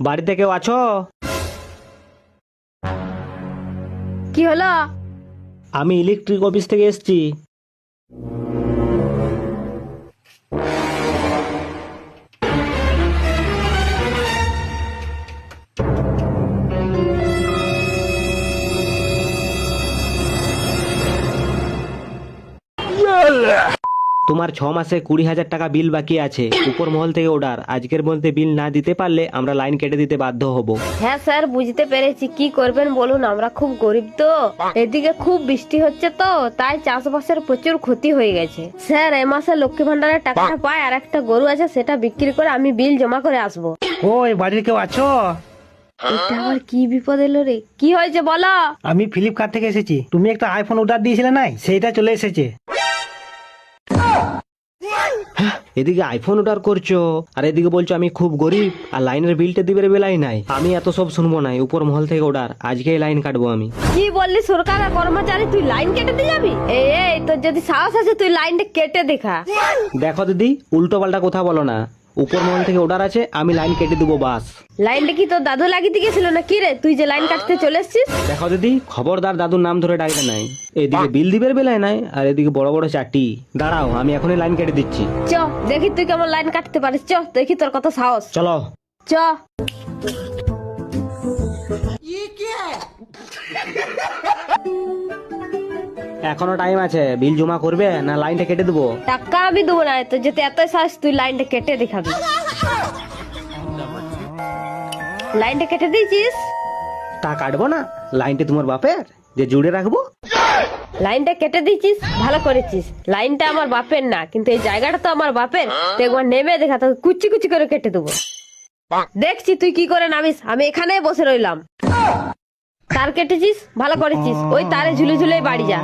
বাড়িতে কেউ আছো? কি হলো? আমি ইলেকট্রিক অফিস থেকে এসেছি। তোমার 6 মাসে 20,000 টাকা বিল বাকি আছে। উপর মহল থেকে অর্ডার, আজকের মধ্যে বিল না দিতে পারলে আমরা লাইন কেটে দিতে বাধ্য হব। হ্যাঁ স্যার, বুঝতে পেরেছি। কি করবেন বলুন, আমরা খুব গরিব তো, এদিকে খুব বৃষ্টি হচ্ছে তো, তাই চাষবাসের প্রচুর ক্ষতি হয়ে গেছে। স্যার, এই মাসে লক্ষ্মী ভান্ডারের টাকাটা পাই, আর একটা গরু আছে, সেটা বিক্রি করে আমি বিল জমা করে আসবো। ওই বাড়ির কেউ আছো? এটা আবার কি বিপদ এলো রে? কি হয়েছে বলো? আমি ফ্লিপকার্ট থেকে এসেছি। তুমি একটা আইফোন অর্ডার দিয়েছিলে না, সেইটা চলে এসেছে। এদিকে আইফোন অর্ডার করছো আর এদিকে বলছো আমি খুব গরিব, আর লাইনের বিলটা দিবে বেলাই নাই। আমি এত সব শুনবো নাই, উপর মহল থেকে অর্ডার, আজকেই লাইন কাটবো আমি। কি বললি? সরকারের কর্মচারী, তুই লাইন কেটে দিয়ে যাবি? এই তোর যদি সাহস আছে তুই লাইনটা কেটে দেখা। দেখো দিদি, উল্টো পাল্টা কথা বলো না। উপর মহল থেকে অর্ডার আছে, আমি লাইন কেটে দেবো বাস। লাইনটা কি তোর দাদু লাগিয়ে গেছিল না কি রে, তুই যে লাইন কাটতে চলে এসছিস? দেখো দিদি, খবরদার দাদুর নাম ধরে ডাকবে নাই। এদিকে বিল দিবের বেলায় নাই, আর এদিকে বড় বড় চাটি। দাঁড়াও, আমি এখনই লাইন কেটে দিচ্ছি। চ দেখি তুই কেমন লাইন কাটতে পারিস, চ দেখি তোর কত সাহস। চলো। চ। এখনো টাইম আছে, বিল জমা করবে না লাইনটা কেটে দেবো? টাকা আমি দেবো না, তো যেতে এত সাহস তুই লাইনটা কেটে দেখাবি। লাইনটা কেটে দিয়েছিস? তা কাটবো না, লাইনটা তোমার বাপের যে জুড়ে রাখবো। লাইনটা কেটে দিয়েছিস, ভালো করেছিস। লাইনটা আমার বাপের না, কিন্তু এই জায়গাটা তো আমার বাপের। তো একবার নেমে দেখা, তোকে কুচি কুচি করে কেটে দেবো। দেখছি তুই কি করে নামিস, আমি এখানে বসে রইলাম। তার কেটেছিস, ভালো করেছিস। ওই তারে ঝুলে ঝুলে বাড়ি যা।